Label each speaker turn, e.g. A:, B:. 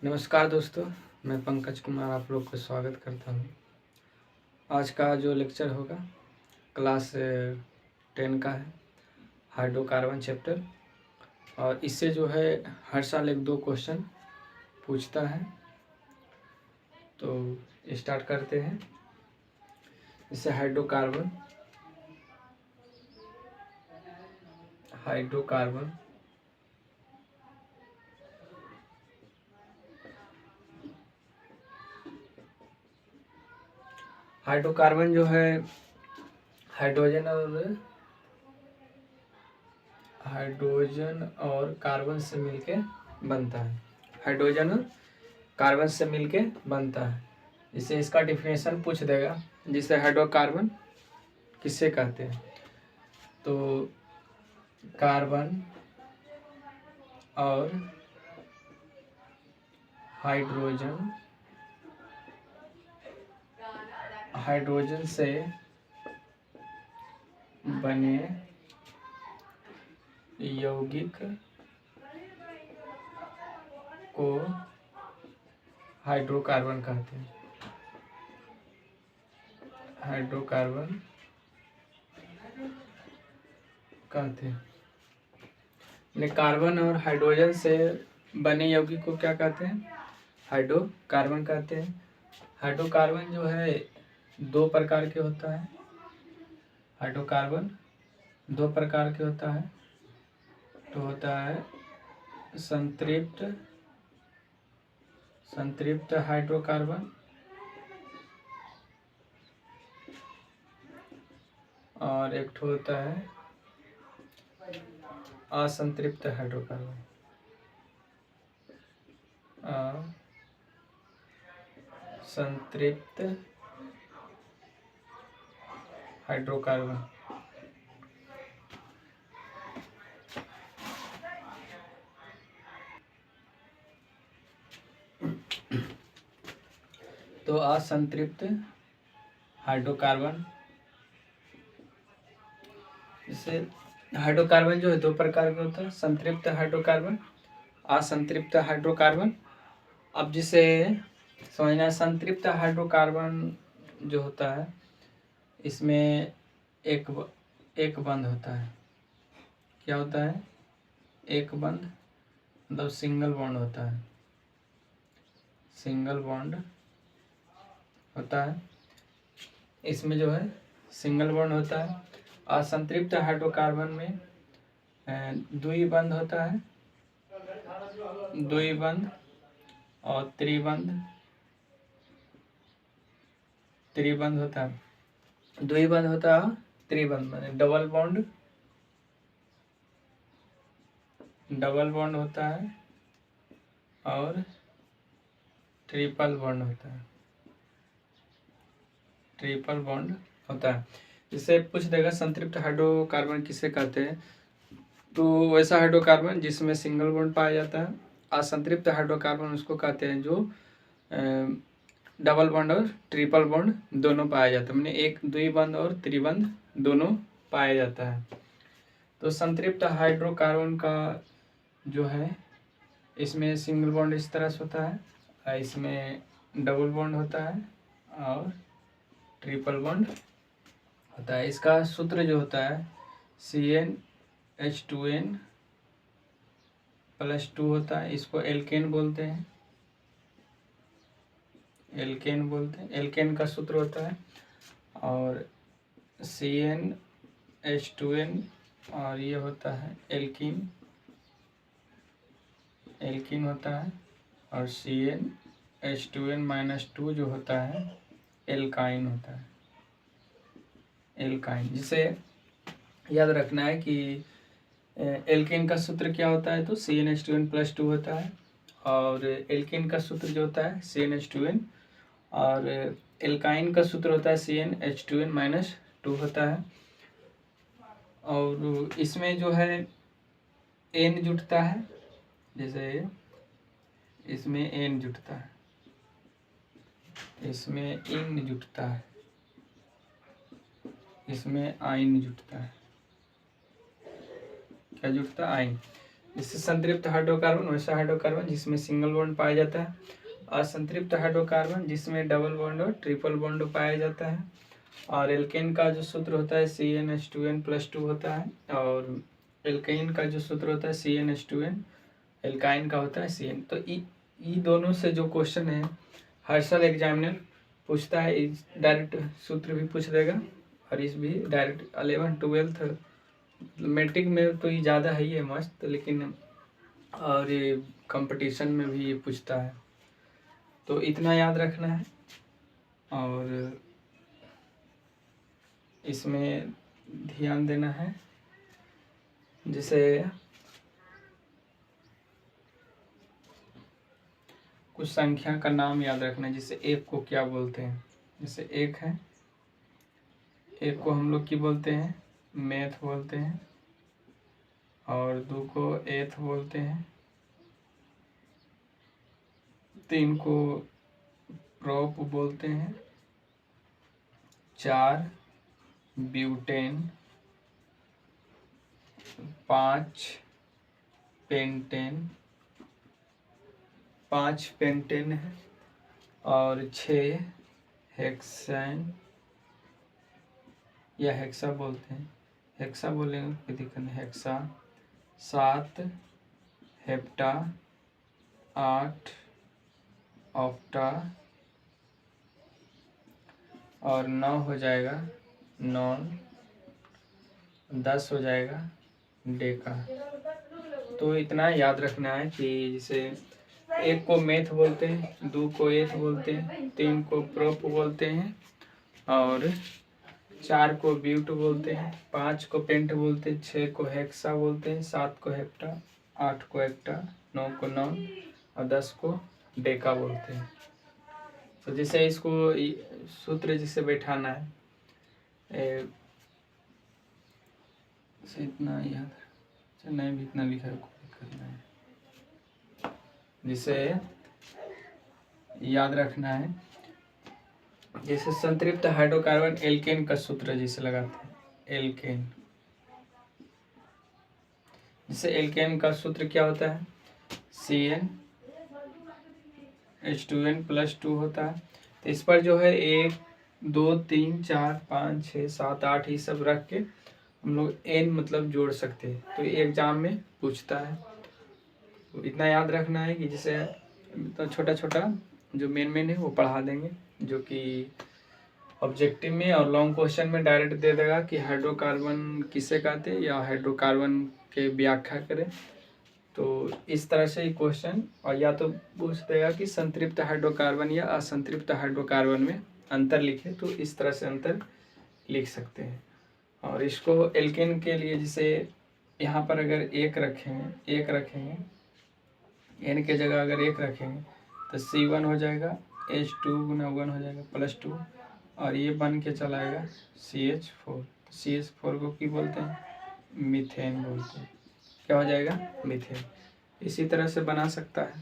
A: नमस्कार दोस्तों, मैं पंकज कुमार आप लोग को स्वागत करता हूँ। आज का जो लेक्चर होगा क्लास 10 का है, हाइड्रोकार्बन चैप्टर। और इससे जो है हर साल 1-2 क्वेश्चन पूछता है। तो स्टार्ट करते हैं। इससे हाइड्रोकार्बन हाइड्रोकार्बन जो है हाइड्रोजन और कार्बन से मिलके बनता है। हाइड्रोजन और कार्बन से मिलके बनता है। इसे इसका डिफिनेशन पूछ देगा, जिसे हाइड्रोकार्बन किससे कहते हैं। तो कार्बन और हाइड्रोजन से बने यौगिक को हाइड्रोकार्बन कहते हैं। कार्बन और हाइड्रोजन से बने यौगिक को क्या कहते हैं? हाइड्रोकार्बन कहते हैं। हाइड्रोकार्बन जो है 2 प्रकार के होता है। हाइड्रोकार्बन 2 प्रकार के होता है। तो होता है संतृप्त हाइड्रोकार्बन और एक ठो होता है असंतृप्त हाइड्रोकार्बन। संतृप्त हाइड्रोकार्बन। तो असंतृप्त हाइड्रोकार्बन, जैसे हाइड्रोकार्बन जो है 2 प्रकार का होता है, संतृप्त हाइड्रोकार्बन, असंतृप्त हाइड्रोकार्बन। अब जिसे समझना, संतृप्त हाइड्रोकार्बन जो होता है इसमें एक बंध होता है। क्या होता है? एक बंध, मतलब सिंगल बॉन्ड होता है। सिंगल बॉन्ड होता है इसमें जो है सिंगल बॉन्ड होता है। असंतृप्त हाइड्रोकार्बन में द्विबंध होता है। द्विबंध और त्रिबंध होता है। द्विबंध होता है, त्रिबंध माने डबल बॉन्ड होता है और ट्रिपल बॉन्ड होता है। इसे पूछ देगा संतृप्त हाइड्रोकार्बन किसे कहते हैं। तो वैसा हाइड्रोकार्बन जिसमें सिंगल बॉन्ड पाया जाता है। असंतृप्त हाइड्रोकार्बन उसको कहते हैं जो डबल बॉन्ड और ट्रिपल बॉन्ड दोनों पाया जाता है, माने एक द्विबंध और त्रिबंध दोनों पाया जाता है। तो संतृप्त हाइड्रोकार्बन का जो है इसमें सिंगल बॉन्ड इस तरह से होता है, इसमें डबल बॉन्ड होता है और ट्रिपल बॉन्ड होता है। इसका सूत्र जो होता है CnH2n+2 होता है। इसको एल्केन बोलते हैं। एल्केन का सूत्र होता है और CnH2n और ये होता है एल्कीन होता है और CnH2n-2 जो होता है एल्काइन होता है। एल्काइन, जिसे याद रखना है कि एल्केन का सूत्र क्या होता है, तो CnH2n+2 होता है और एल्केन का सूत्र जो होता है CnH2n और एल्काइन का सूत्र होता है CnH2n-2 होता है। और इसमें जो है N जुटता है, जैसे इसमें N जुटता है, इसमें इन जुटता है, इसमें आइन जुटता है। क्या जुटता है? आइन। जैसे संतृप्त हाइड्रोकार्बन वैसा हाइड्रोकार्बन जिसमें सिंगल बॉन्ड पाया जाता है। असंतृप्त हाइड्रोकार्बन जिसमें डबल बॉन्ड और ट्रिपल बॉन्ड पाया जाता है। और एल्केन का जो सूत्र होता है CnH2n+2 होता है। और एल्केन का जो सूत्र होता है CnH2n, एल्काइन का होता है Cn। तो ई दोनों से जो क्वेश्चन है हर साल एग्जामिनर पूछता है। इस डायरेक्ट सूत्र भी पूछ देगा और इस भी डायरेक्ट 11th 12th मैट्रिक में तो ये ज़्यादा है, ये मस्त, लेकिन और ये कंपटीशन में भी ये पूछता है। तो इतना याद रखना है और इसमें ध्यान देना है। जैसे कुछ संख्या का नाम याद रखना है। जैसे एक को क्या बोलते हैं, जैसे एक है, एक को हम लोग क्या बोलते हैं, मैथ बोलते हैं। और 2 को एथ बोलते हैं। 3 को प्रोप बोलते हैं। 4 ब्यूटेन। 5 पेंटेन। 5 पेंटेन है। और 6 हेक्सेन या हेक्सा बोलते हैं, हेक्सा बोलेंगे कोई दिक्कत नहीं, हेक्सा। 7 हेप्टा। 8 ऑक्टा। और 9 हो जाएगा नॉन। 10 हो जाएगा डेका। तो इतना याद रखना है कि जैसे एक को मेथ बोलते हैं, 2 को एथ बोलते हैं, 3 को प्रोप बोलते हैं, और 4 को ब्यूट बोलते हैं, 5 को पेंट बोलते हैं, 6 को हेक्सा बोलते हैं, 7 को हेप्टा, 8 को एक्टा, 9 को नॉन और 10 को डेका बोलते हैं। तो जैसे इसको सूत्र जिसे बैठाना है इतना याद, नहीं भी इतना लिखा है, कोई करना है, जिसे याद रखना है। जैसे संतृप्त हाइड्रोकार्बन एल्केन का सूत्र जिसे लगाते हैं, एल्केन। जैसे एल्केन का सूत्र क्या होता है, CnH2n+2 होता है। तो इस पर जो है 1 2 3 4 5 6 7 8 ये सब रख के हम लोग n मतलब जोड़ सकते हैं। तो ये एग्जाम में पूछता है। तो इतना याद रखना है कि जैसे तो छोटा छोटा जो मेन है वो पढ़ा देंगे, जो कि ऑब्जेक्टिव में और लॉन्ग क्वेश्चन में डायरेक्ट दे देगा कि हाइड्रोकार्बन किसे कहते हैं या हाइड्रोकार्बन के व्याख्या करें। तो इस तरह से ही क्वेश्चन, और या तो पूछ देगा कि संतृप्त हाइड्रोकार्बन या असंतृप्त हाइड्रोकार्बन में अंतर लिखे, तो इस तरह से अंतर लिख सकते हैं। और इसको एल्केन के लिए जैसे यहाँ पर अगर एक रखेंगे n के जगह अगर 1 रखेंगे तो C1 हो जाएगा, H2 गुना 1 हो जाएगा +2, और ये बन के चला आएगा CH4। CH4 को क्या बोलते हैं, मीथेन बोलते हैं। क्या हो जाएगा, मीथेन। इसी तरह से बना सकता है।